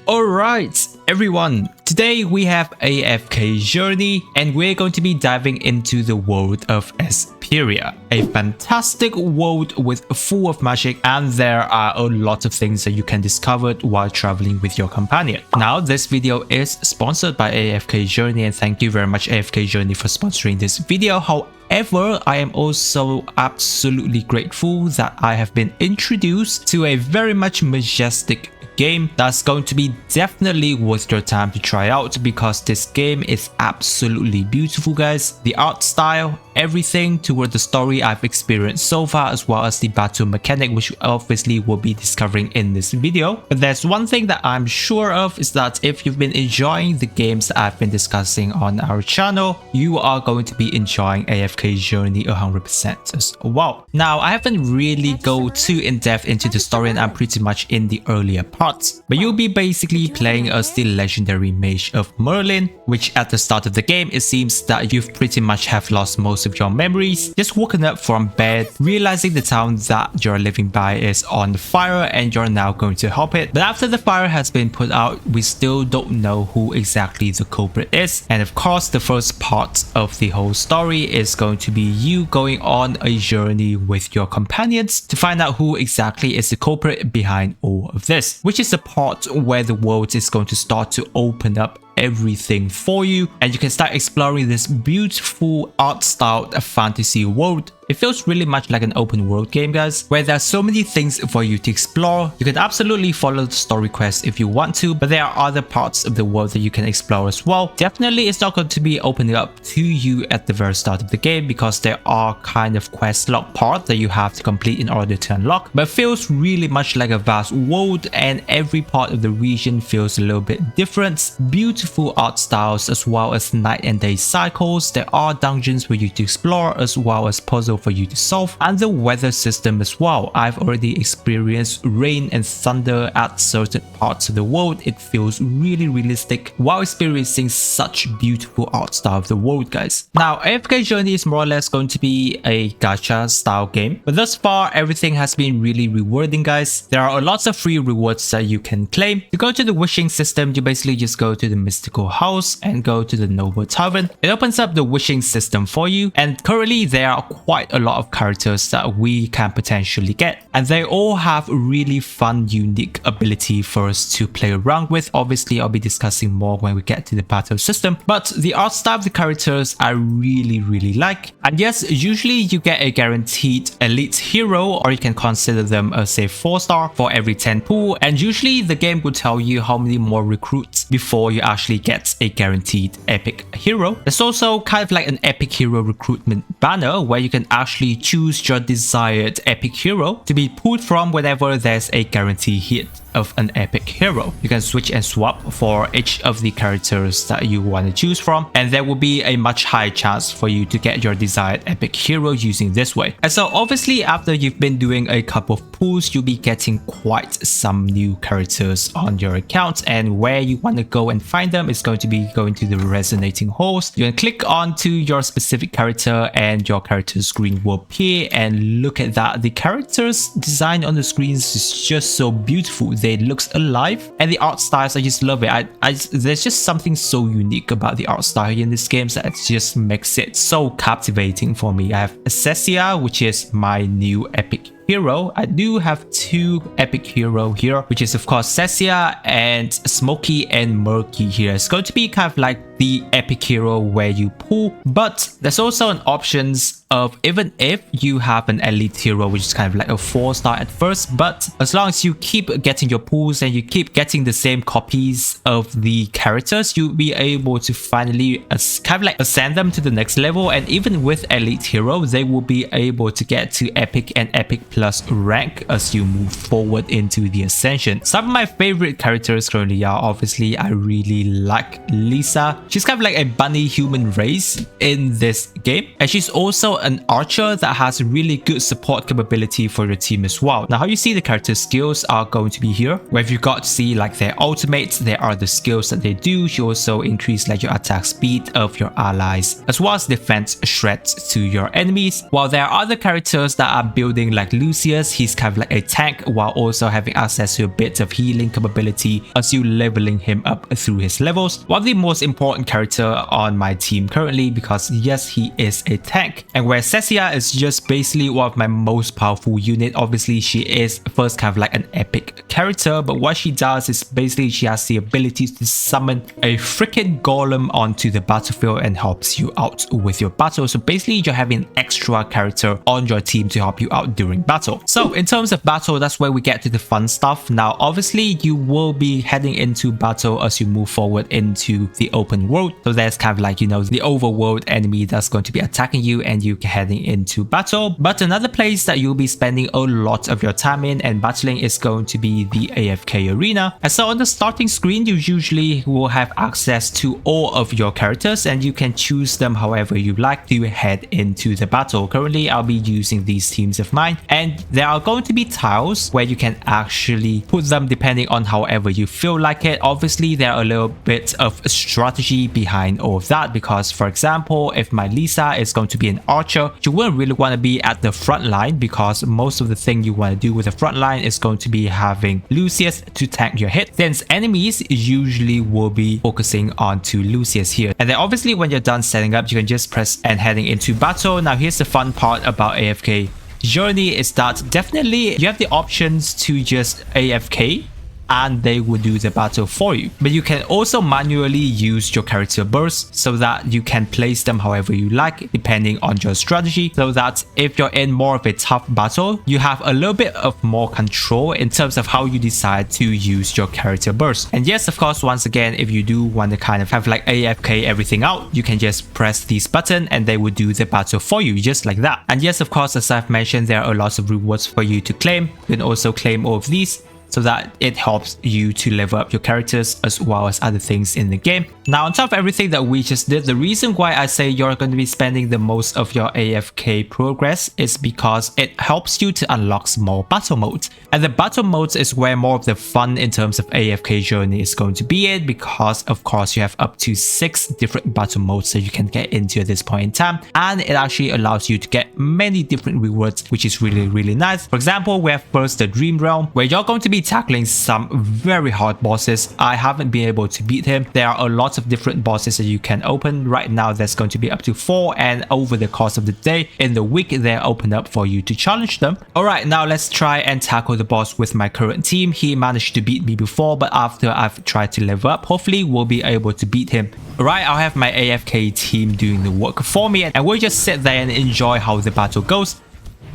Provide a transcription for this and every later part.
Alright everyone, today we have AFK Journey and we're going to be diving into the world of Esperia, a fantastic world with full of magic, and there are a lot of things that you can discover while traveling with your companion. Now this video is sponsored by AFK Journey, and thank you very much AFK Journey for sponsoring this video. However, I am also absolutely grateful that I have been introduced to a very much majestic game that's going to be definitely worth your time to try out, because this game is absolutely beautiful, guys. The art style, everything toward the story I've experienced so far, as well as the battle mechanic, which obviously we'll be discovering in this video. But there's one thing that I'm sure of, is that if you've been enjoying the games that I've been discussing on our channel, you are going to be enjoying AFK Journey 100% as well. Now, I haven't really go too in depth into the story, and I'm pretty much in the earlier parts, but you'll be basically playing as the legendary mage of Merlin, which at the start of the game, it seems that you've pretty much have lost most of your memories, just woken up from bed, realizing the town that you're living by is on fire and you're now going to help it. But after the fire has been put out, we still don't know who exactly the culprit is. And of course, the first part of the whole story is going to be you going on a journey with your companions to find out who exactly is the culprit behind all of this, which is the part where the world is going to start to open up everything for you, and you can start exploring this beautiful art styled fantasy world. It feels really much like an open world game, guys, where there are so many things for you to explore. You can absolutely follow the story quest if you want to, but there are other parts of the world that you can explore as well. Definitely it's not going to be opening up to you at the very start of the game, because there are kind of quest log parts that you have to complete in order to unlock, but it feels really much like a vast world, and every part of the region feels a little bit different. Beautiful art styles, as well as night and day cycles. There are dungeons for you to explore, as well as puzzles for you to solve, and the weather system as well. I've already experienced rain and thunder at certain parts of the world. It feels really realistic while experiencing such beautiful art style of the world, guys. Now, AFK Journey is more or less going to be a gacha style game, but thus far everything has been really rewarding, guys. There are lots of free rewards that you can claim. To go to the wishing system, you basically just go to the mystical house and go to the noble tavern. It opens up the wishing system for you, and currently there are quite a lot of characters that we can potentially get, and they all have really fun, unique ability for us to play around with. Obviously I'll be discussing more when we get to the battle system, but the art style of the characters I really like. And yes, usually you get a guaranteed elite hero, or you can consider them as a 4-star for every 10 pool, and usually the game will tell you how many more recruits before you actually get a guaranteed epic hero. There's also kind of like an epic hero recruitment banner where you can actually choose your desired epic hero to be pulled from whenever there's a guarantee hit of an epic hero. You can switch and swap for each of the characters that you want to choose from, and there will be a much higher chance for you to get your desired epic hero using this way. And so obviously after you've been doing a couple of pulls, you'll be getting quite some new characters on your account, and where you want to go and find them is going to be going to the resonating halls. You can click onto your specific character and your character's screen will appear, and look at that, the characters design on the screens is just so beautiful. They looks alive, and the art styles, I just love it. There's just something so unique about the art style in this game that just makes it so captivating for me. I have Cessia, which is my new epic hero. I do have two epic hero here, which is of course Cessia and Smoky and Murky here. It's going to be kind of like the epic hero where you pull, but there's also an options of even if you have an elite hero, which is kind of like a 4-star at first, but as long as you keep getting your pulls and you keep getting the same copies of the characters, you'll be able to finally kind of like ascend them to the next level. And even with elite hero, they will be able to get to epic and epic plus rank as you move forward into the ascension. Some of my favorite characters currently are, obviously I really like Lisa. She's kind of like a bunny human race in this game, and she's also an archer that has really good support capability for your team as well. Now how you see the character skills are going to be here, where if you got to see like their ultimates, there are the skills that they do. You also increase like your attack speed of your allies, as well as defense shreds to your enemies, while there are other characters that are building like Lucius, he's kind of like a tank while also having access to a bit of healing capability as you leveling him up through his levels. One of the most important character on my team currently, because yes, he is a tank, and where Cecia is just basically one of my most powerful unit. Obviously she is first kind of like an epic character, but what she does is basically she has the ability to summon a freaking golem onto the battlefield and helps you out with your battle. So basically you're having an extra character on your team to help you out during battle. So in terms of battle, that's where we get to the fun stuff. Now obviously you will be heading into battle as you move forward into the open world. So there's kind of like, you know, the overworld enemy that's going to be attacking you and you heading into battle. But another place that you'll be spending a lot of your time in and battling is going to be the AFK arena. And so on the starting screen, you usually will have access to all of your characters and you can choose them however you like to head into the battle. Currently I'll be using these teams of mine, and there are going to be tiles where you can actually put them depending on however you feel like it. Obviously there are a little bit of strategy behind all of that, because for example, if my Lisa is going to be an archer, you wouldn't really want to be at the front line, because most of the thing you want to do with the front line is going to be having Lucius to tank your hit, since enemies usually will be focusing onto Lucius here. And then obviously when you're done setting up, you can just press and heading into battle. Now here's the fun part about AFK Journey is that definitely you have the options to just AFK and they will do the battle for you, but you can also manually use your character bursts so that you can place them however you like depending on your strategy, so that if you're in more of a tough battle, you have a little bit of more control in terms of how you decide to use your character burst. And yes, of course, once again, if you do want to kind of have like AFK everything out, you can just press this button and they will do the battle for you just like that. And yes, of course, as I've mentioned, there are lots of rewards for you to claim. You can also claim all of these so that it helps you to level up your characters as well as other things in the game. Now on top of everything that we just did, the reason why I say you're going to be spending the most of your AFK progress is because it helps you to unlock more battle modes. And the battle modes is where more of the fun in terms of AFK Journey is going to be in, because of course you have up to 6 different battle modes that you can get into at this point in time, and it actually allows you to get many different rewards, which is really nice. For example, we have first the Dream Realm, where you're going to be tackling some very hard bosses. I haven't been able to beat him. There are a lot of different bosses that you can open. Right now there's going to be up to 4, and over the course of the day in the week they're open up for you to challenge them. Alright, now let's try and tackle the boss with my current team. He managed to beat me before, but after I've tried to level up, hopefully we'll be able to beat him. Alright, I'll have my AFK team doing the work for me, and we'll just sit there and enjoy how the battle goes.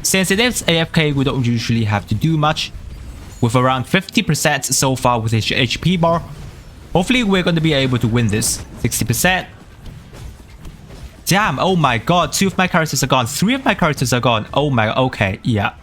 Since it is AFK, we don't usually have to do much. With around 50% so far with his HP bar, hopefully we're going to be able to win this. 60%. Damn, oh my god, 2 of my characters are gone. 3 of my characters are gone. Oh my, okay, yeah.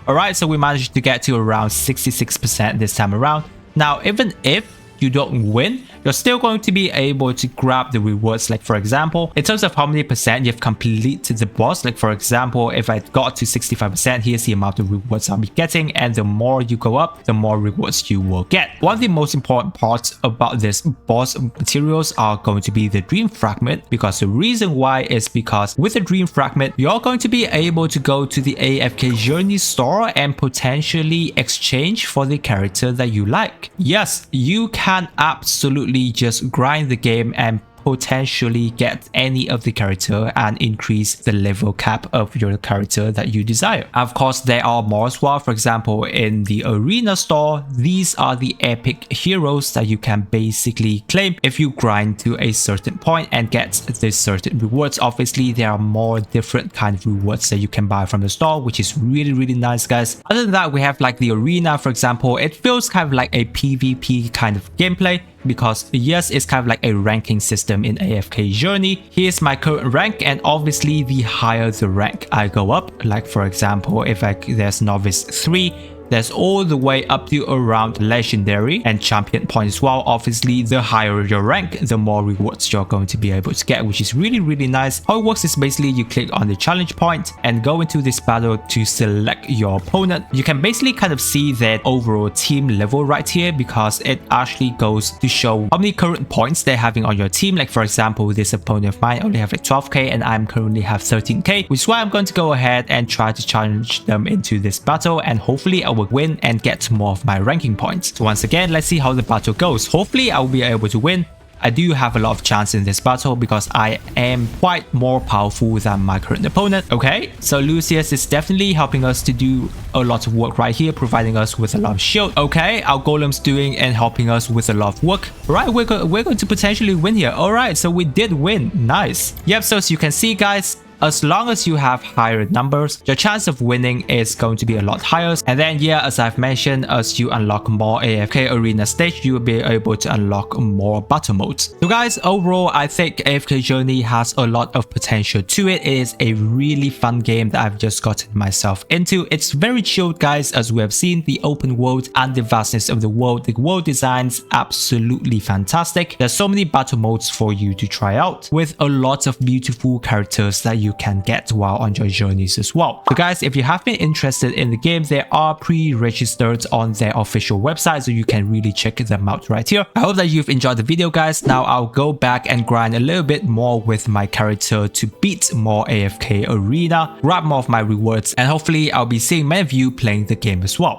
Alright, so we managed to get to around 66% this time around. Now, even if you don't win, you're still going to be able to grab the rewards. Like for example, in terms of how many percent you've completed the boss, like for example, if I got to 65%, here's the amount of rewards I'll be getting, and the more you go up, the more rewards you will get. One of the most important parts about this boss materials are going to be the Dream Fragment, because the reason why is because with the Dream Fragment, you're going to be able to go to the AFK Journey store and potentially exchange for the character that you like. Yes, you can absolutely just grind the game and potentially get any of the character and increase the level cap of your character that you desire. Of course, there are more as well. For example, in the arena store, these are the epic heroes that you can basically claim if you grind to a certain point and get the certain rewards. Obviously, there are more different kind of rewards that you can buy from the store, which is really nice, guys. Other than that, we have like the arena, for example. It feels kind of like a PvP kind of gameplay, because yes, it's kind of like a ranking system in AFK Journey. Here's my current rank, and obviously the higher the rank I go up, like for example, if there's novice 3, There's all the way up to around legendary and champion points as well. Obviously, the higher your rank, the more rewards you're going to be able to get, which is really nice. How it works is basically you click on the challenge point and go into this battle to select your opponent. You can basically kind of see their overall team level right here, because it actually goes to show how many current points they're having on your team. Like for example, this opponent of mine only have like 12k and I'm currently have 13k, which is why I'm going to go ahead and try to challenge them into this battle, and hopefully I will win and get more of my ranking points. So once again, let's see how the battle goes. Hopefully I will be able to win. I do have a lot of chance in this battle because I am quite more powerful than my current opponent. Okay, so Lucius is definitely helping us to do a lot of work right here, providing us with a lot of shield. Okay, our golem's doing and helping us with a lot of work. Right, we're going to potentially win here. All right, so we did win. Nice. Yep, so as you can see, guys, as long as you have higher numbers, your chance of winning is going to be a lot higher. And then yeah, as I've mentioned, as you unlock more AFK arena stage, you will be able to unlock more battle modes. So guys, overall, I think AFK Journey has a lot of potential to it. It is a really fun game that I've just gotten myself into. It's very chilled, guys, as we have seen the open world and the vastness of the world. The world designs absolutely fantastic. There's so many battle modes for you to try out, with a lot of beautiful characters that you can get while on your journeys as well. So guys, if you have been interested in the game, they are pre-registered on their official website, so you can really check them out right here. I hope that you've enjoyed the video, guys. Now I'll go back and grind a little bit more with my character to beat more AFK arena, grab more of my rewards, and hopefully I'll be seeing many of you playing the game as well.